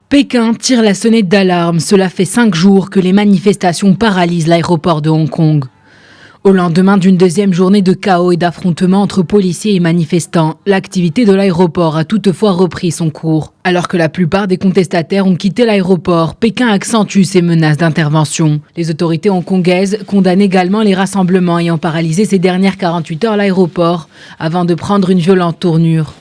Pékin tire la sonnette d'alarme. Cela fait 5 jours que les manifestations paralysent l'aéroport de Hong Kong. Au lendemain d'une deuxième journée de chaos et d'affrontements entre policiers et manifestants, l'activité de l'aéroport a toutefois repris son cours. Alors que la plupart des contestataires ont quitté l'aéroport, Pékin accentue ses menaces d'intervention. Les autorités hongkongaises condamnent également les rassemblements ayant paralysé ces dernières 48 heures l'aéroport, avant de prendre une violente tournure.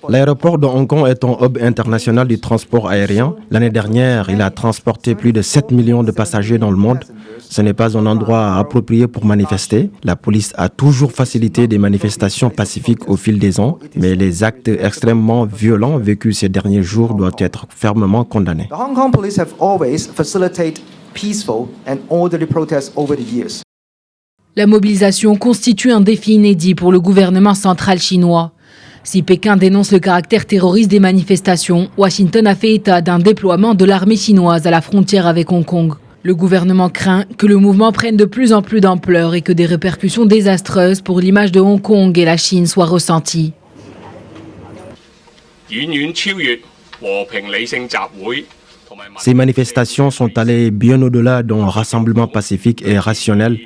L'aéroport de Hong Kong est un hub international du transport aérien. L'année dernière, il a transporté plus de 7 millions de passagers dans le monde. Ce n'est pas un endroit approprié pour manifester. La police a toujours facilité des manifestations pacifiques au fil des ans, mais les actes extrêmement violents vécus ces derniers jours doivent être fermement condamnés. La mobilisation constitue un défi inédit pour le gouvernement central chinois. Si Pékin dénonce le caractère terroriste des manifestations, Washington a fait état d'un déploiement de l'armée chinoise à la frontière avec Hong Kong. Le gouvernement craint que le mouvement prenne de plus en plus d'ampleur et que des répercussions désastreuses pour l'image de Hong Kong et la Chine soient ressenties. Ces manifestations sont allées bien au-delà d'un rassemblement pacifique et rationnel.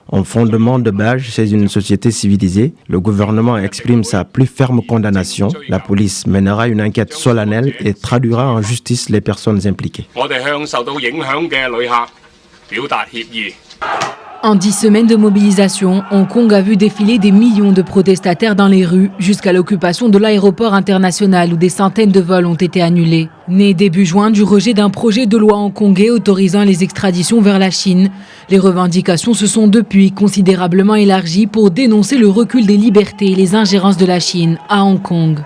En fondement de base chez une société civilisée, le gouvernement exprime sa plus ferme condamnation. La police mènera une enquête solennelle et traduira en justice les personnes impliquées. En 10 semaines de mobilisation, Hong Kong a vu défiler des millions de protestataires dans les rues jusqu'à l'occupation de l'aéroport international où des centaines de vols ont été annulés. Né début juin du rejet d'un projet de loi hongkongais autorisant les extraditions vers la Chine, les revendications se sont depuis considérablement élargies pour dénoncer le recul des libertés et les ingérences de la Chine à Hong Kong.